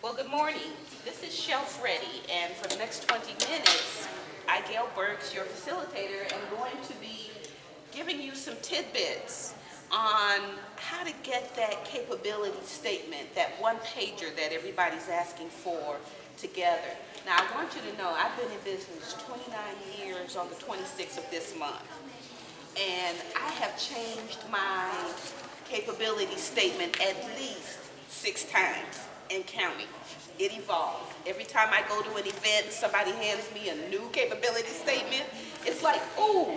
Well, good morning. This is Shelf Ready, and for the next 20 minutes, I, Gail Burks, your facilitator, am going to be giving you some tidbits on how to get that capability statement, that one pager that everybody's asking for together. Now, I want you to know I've been in business 29 years on the 26th of this month, and I have changed my capability statement at least 6 times and counting. It evolves. Every time I go to an event, somebody hands me a new capability statement. It's like, ooh,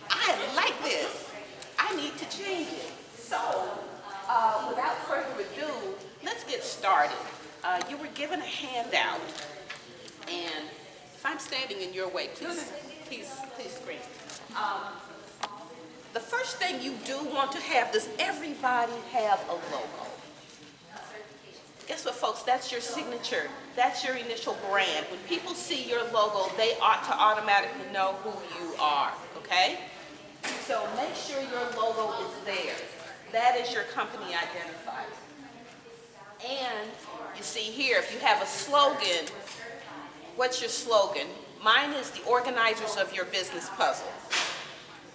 I like this. I need to change it. So, without further ado, let's get started. You were given a handout, and if I'm standing in your way, please scream. The first thing you do want to have, does everybody have a logo? Guess what, folks? That's your signature. That's your initial brand. When people see your logo, they ought to automatically know who you are, okay? So make sure your logo is there. That is your company identifier. And you see here, if you have a slogan, what's your slogan? Mine is the organizers of your business puzzle.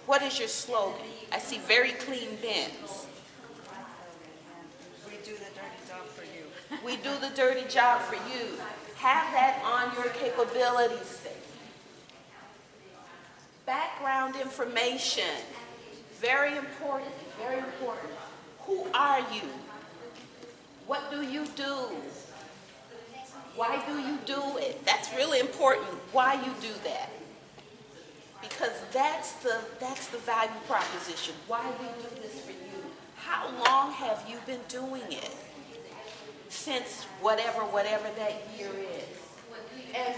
What is your slogan? I see very clean bins. We do the dirty job for you. We do the dirty job for you. Have that on your capability statement. Background information. Very important, very important. Who are you? What do you do? Why do you do it? That's really important, why you do that. Because that's the value proposition. Why we do this for you. How long have you been doing it? Since whatever that year is. And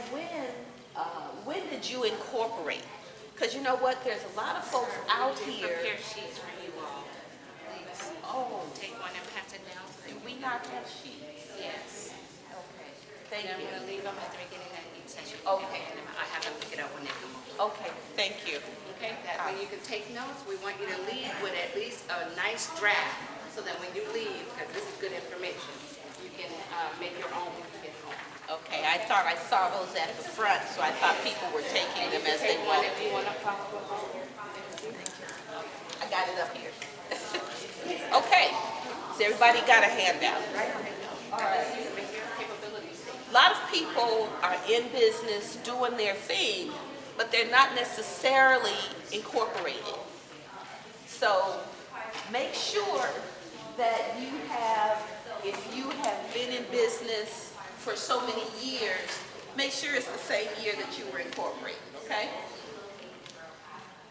when did you incorporate? Because you know what, there's a lot of folks out here. Prepare sheets for you all. Please. Oh, Take one and pass it down. do we not have sheets? Yes. Okay, thank And I'm you. going to leave them at the beginning of each session. Okay. And I have them pick it up when they come over. Okay, thank you. Okay? That way you can take notes. We want you to leave with at least a nice draft so that when you leave, because this is good information, you can make your own when you get home. Okay, I thought I saw those at the front, so I thought people were taking them as they Take one went. if you want to follow along. I got it up here. Okay, so everybody got a handout. All right. You can make your capability statement. A lot of people are in business doing their thing, but they're not necessarily incorporated. So make sure that you have, if you have been in business for so many years, make sure it's the same year that you were incorporated, okay?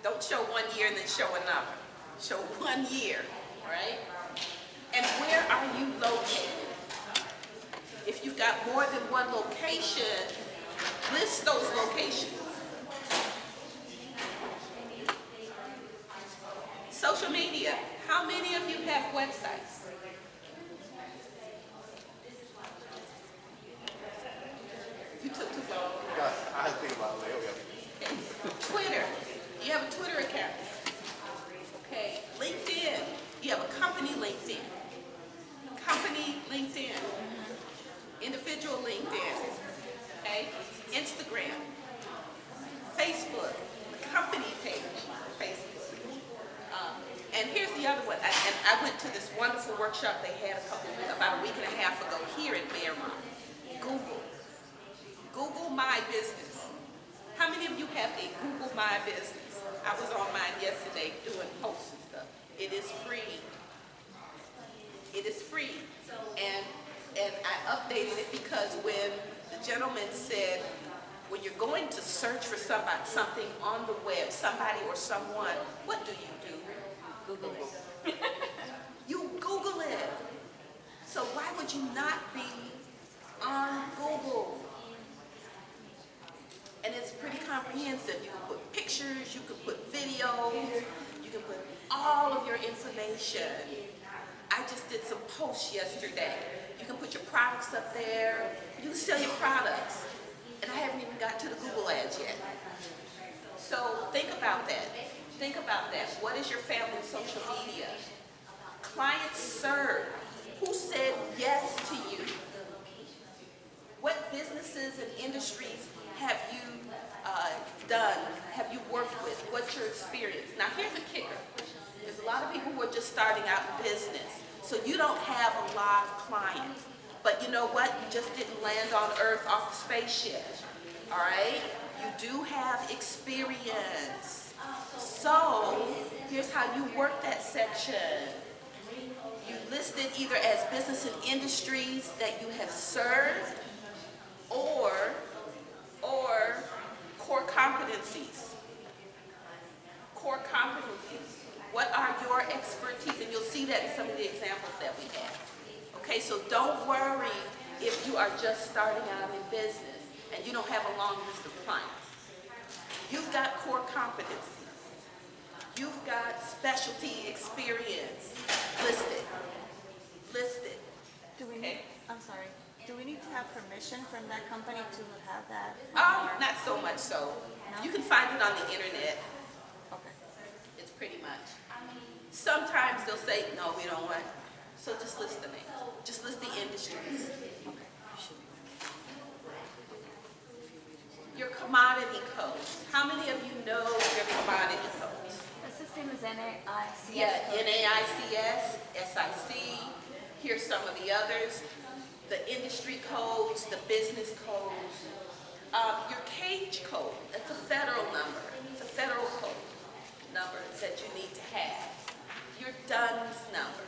Don't show 1 year and then show another. Show 1 year, all right? And where are you located? If you've got more than one location, list those locations. Social media, how many of you have websites? You took too long. I had to think about it. Okay. Twitter, you have a Twitter account. Okay, LinkedIn, you have a company LinkedIn. Company LinkedIn. Individual LinkedIn. Okay, Instagram, Facebook, company page, Facebook. And here's the other one. I went to this wonderful workshop they had about a week and a half ago here in Miramar. Google. Google My Business. How many of you have a Google My Business? I was on mine yesterday doing posts and stuff. It is free. It is free. And I updated it because when the gentleman said, when you're going to search for something on the web, somebody or someone, what do? Google it. You Google it. So why would you not be on Google? And it's pretty comprehensive. You can put pictures, you can put videos, you can put all of your information. I just did some posts yesterday. You can put your products up there. You can sell your products. And I haven't even got to the Google ads yet. So think about that. Think about that. What is your family's social media? Clients served. Who said yes to you? businesses and industries have you done, have you worked with? What's your experience? Now here's a kicker. There's a lot of people who are just starting out in business, so you don't have a lot of clients. But you know what? You just didn't land on Earth off the spaceship, all right? You do have experience. So here's how you work that section. You listed either as business and industries that you have served or core competencies. Core competencies. What are your expertise? And you'll see that in some of the examples that we have. Okay, so don't worry if you are just starting out in business and you don't have a long list of clients. You've got core competencies. You've got specialty experience listed. Listed. Do we Okay. need, I'm sorry, do we need to have permission from that company to have that? Not so much so. You can find it on the internet. Okay. It's pretty much. Sometimes they'll say, no, we don't want. So just list the name. Just list the industries. Your commodity codes. How many of you know your commodity codes? That's the same as NAICS. Yeah, NAICS, SIC. Here's some of the others. The industry codes, the business codes. Your cage code, that's a federal number. It's a federal code number that you need to have. Your DUNS number.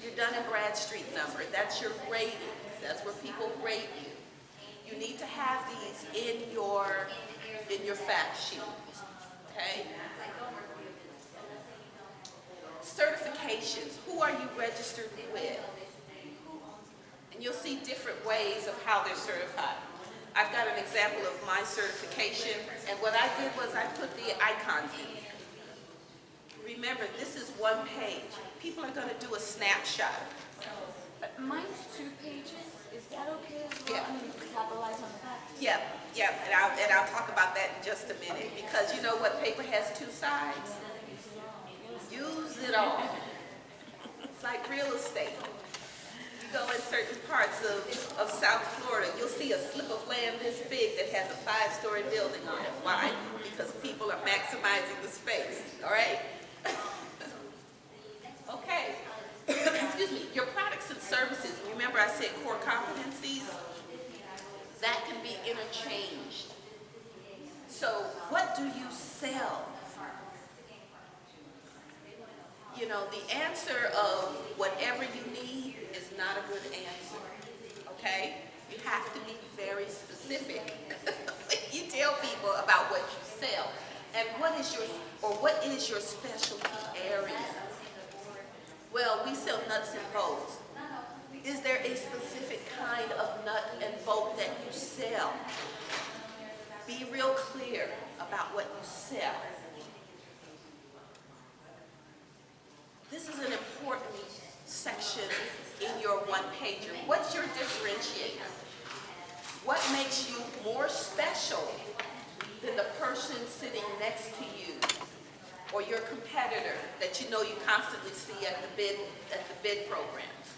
Your Dun and Bradstreet number. That's your ratings. That's where people rate you. You need to have these in your fact sheet. Okay? Certifications. Who are you registered with? And you'll see different ways of how they're certified. I've got an example of my certification, and what I did was I put the icons in. Remember, this is one page. People are going to do a snapshot. But mine's 2 pages. Is that okay as well? Yeah. I mean, capitalize on the back. Yeah, and I'll talk about that in just a minute, because you know what paper has 2 sides? Use it all. It's like real estate. You go in certain parts of South Florida, you'll see a slip of land this big that has a 5-story building on it. Why? Because people are maximizing the space, all right? Okay. Excuse me. Your products and services, remember I said core competencies? That can be interchanged. So what do you sell? You know, the answer of whatever you need is not a good answer, okay? You have to be very specific when you tell people about what you sell. And what is your specialty area? Well, we sell nuts and bolts. Is there a specific kind of nut and bolt that you sell? Be real clear about what you sell. This is an important section in your one-pager. What's your differentiator? What makes you more special than the person sitting next to you or your competitor that you know you constantly see at the bid programs?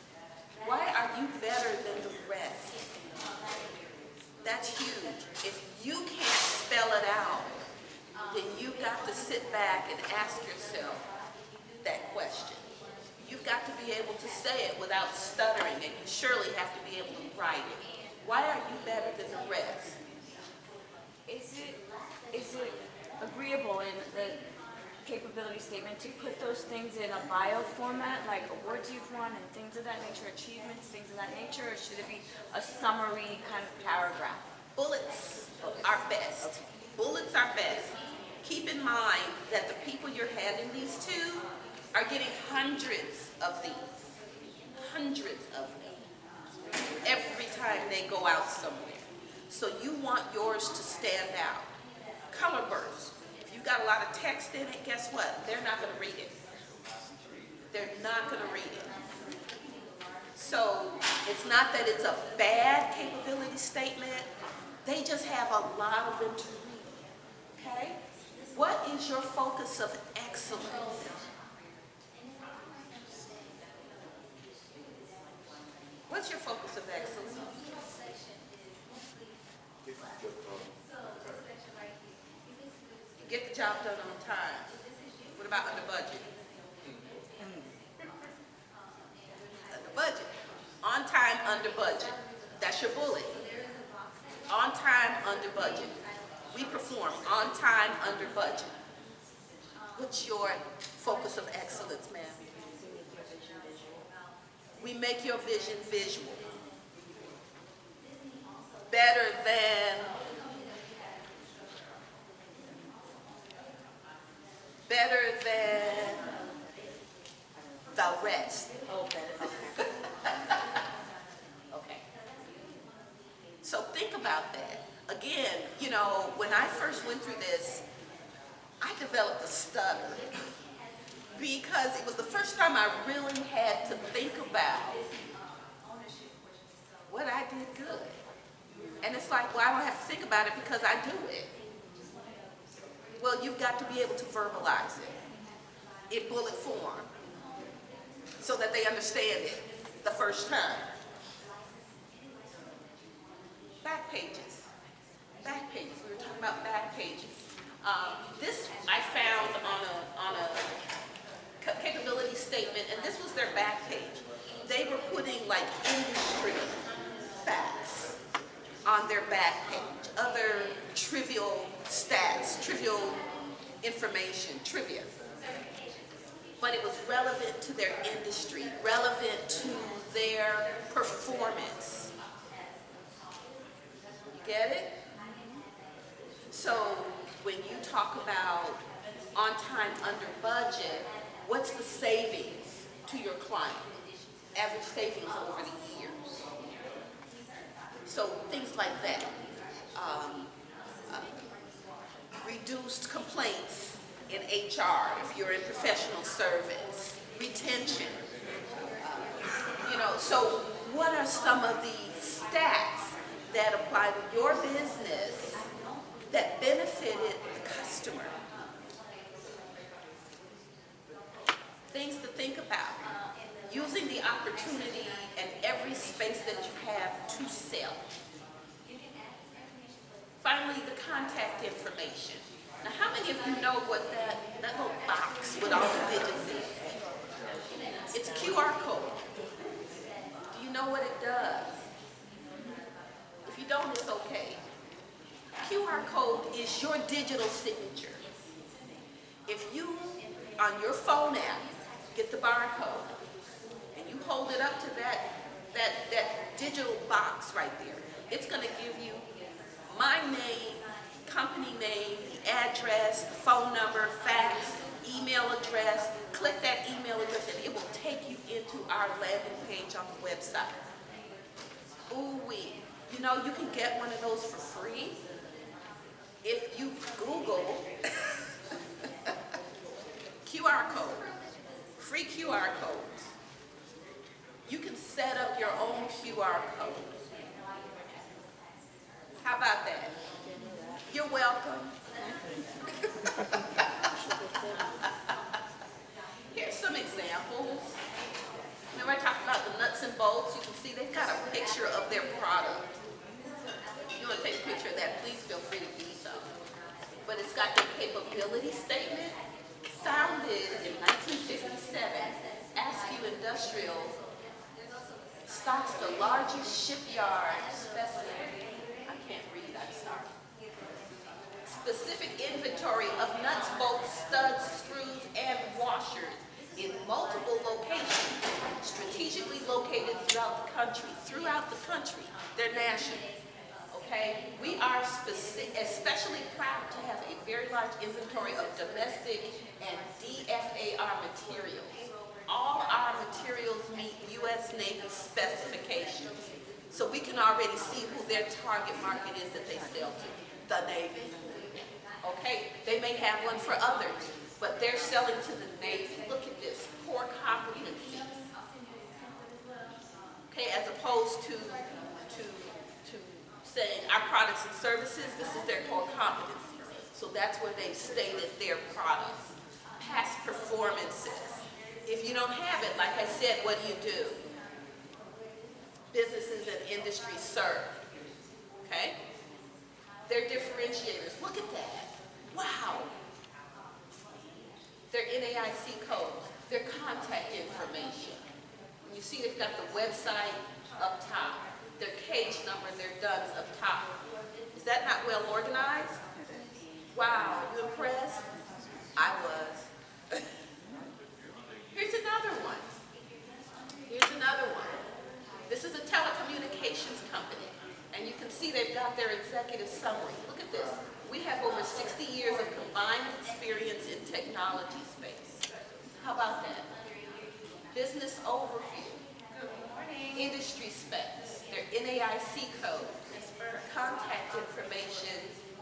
Why are you better than the rest? That's huge. If you can't spell it out, then you've got to sit back and ask yourself that question. You've got to be able to say it without stuttering, and you surely have to be able to write it. Why are you better than the rest? Is it agreeable in the capability statement to put those things in a bio format, like awards you've won and things of that nature, achievements, things of that nature, or should it be a summary kind of paragraph? Bullets are best. Bullets are best. Keep in mind that the people you're handing these to are getting hundreds of these. Hundreds of them. Every time they go out somewhere. So you want yours to stand out. Color burst. If you've got a lot of text in it, guess what? They're not going to read it. They're not going to read it. So it's not that it's a bad capability statement. They just have a lot of them to read. Okay? What is your focus of excellence? What's your focus of excellence? Get the job done on time. What about under budget? Under budget. On time, under budget. That's your bullet. On time, under budget. We perform on time, under budget. What's your focus of excellence, ma'am? We make your vision visual. Better than the rest. Okay. So think about that. Again, you know, when I first went through this, I developed a stutter because it was the first time I really had to think about what I did good. And it's like, well, I don't have to think about it because I do it. Well, you've got to be able to verbalize it in bullet form so that they understand it the first time. Back pages. Back pages. We were talking about back pages. This I found on a capability statement, and this was their back page. They were putting like industry facts on their back page, other trivial stats, trivial information, trivia. But it was relevant to their industry, relevant to their performance. You get it? So when you talk about on time, under budget, what's the savings to your client? Average savings over the years. So things like that. Reduced complaints in HR if you're in professional service. Retention. You know, so what are some of the stats that apply to your business that benefited the customer? Things to think about. Using the opportunity and every space that you have to sell. Finally, the contact information. Now, how many of you know what that little box with all the digits is? It's a QR code. Do you know what it does? If you don't, it's okay. QR code is your digital signature. If you, on your phone app, get the barcode, and you hold it up to that digital box right there, it's going to give you my name, company name, the address, the phone number, fax, email address. Click that email address and it will take you into our landing page on the website. Ooh-wee. You know, you can get one of those for free if you Google QR code, free QR codes. You can set up your own QR code. How about that? You're welcome. Here's some examples. Remember I talked about the nuts and bolts? You can see they've got a picture of their product. If you want to take a picture of that, please feel free to do so. But it's got their capability statement. Founded in 1957, Askew Industrial stocks the largest shipyard specimen. I can't read, I'm sorry. Specific inventory of nuts, bolts, studs, screws, and washers in multiple locations, strategically located throughout the country. They're national, okay? We are especially proud to have a very large inventory of domestic and DFAR materials. All our materials meet U.S. Navy specifications. So we can already see who their target market is that they sell to, the Navy. Okay, they may have one for others, but they're selling to the Navy. Look at this, core competencies. Okay, as opposed to saying our products and services, this is their core competencies. So that's where they've stated their products. Past performances. If you don't have it, like I said, what do? Businesses and industries served. Okay? Their differentiators, look at that. Wow. Their NAIC codes, their contact information. You see they've got the website up top, their cage number, their DUNS up top. Is that not well organized? Wow, you impressed? I was. Here's another one. Here's another one. This is a telecommunications company, and you can see they've got their executive summary. Look at this. We have over 60 years of combined experience in technology space. How about that? Business overview. Good morning. Industry specs, their NAIC code, contact information,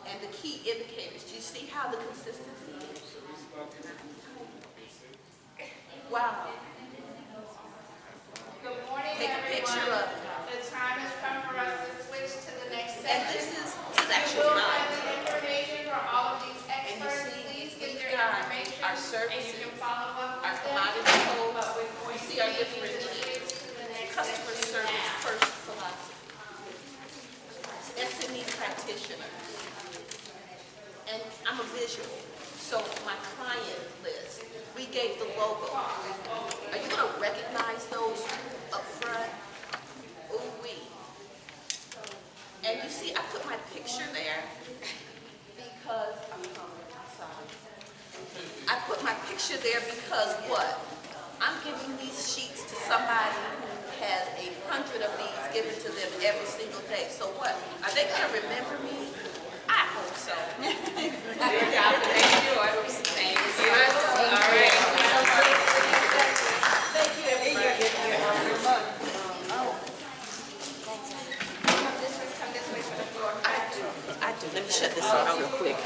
and the key indicators. Do you see how the consistency is? Wow. Good morning, Take a picture everyone. of it. The time has come for us to switch to the next And section. this is We actually will mine. have the information for all of these And you experts. see, Please get we've their got information. our And you services, can follow up our with them. commodity codes, But we're going you to see our need you to differentiators, switch to the next customer section service now. first philosophy, SME practitioner. And I'm a visual, so my client list, we gave the logo. Are you gonna recognize those up front? Ooh-wee. And you see, I put my picture there because, I'm sorry. I put my picture there because what? I'm giving these sheets to somebody who has 100 of these given to them every single day. So what? Are they gonna remember me? I hope so. Good job to make sure. Thank you. All right. Thank you, everybody. Come this way for the floor. I do. Let me shut this down real quick.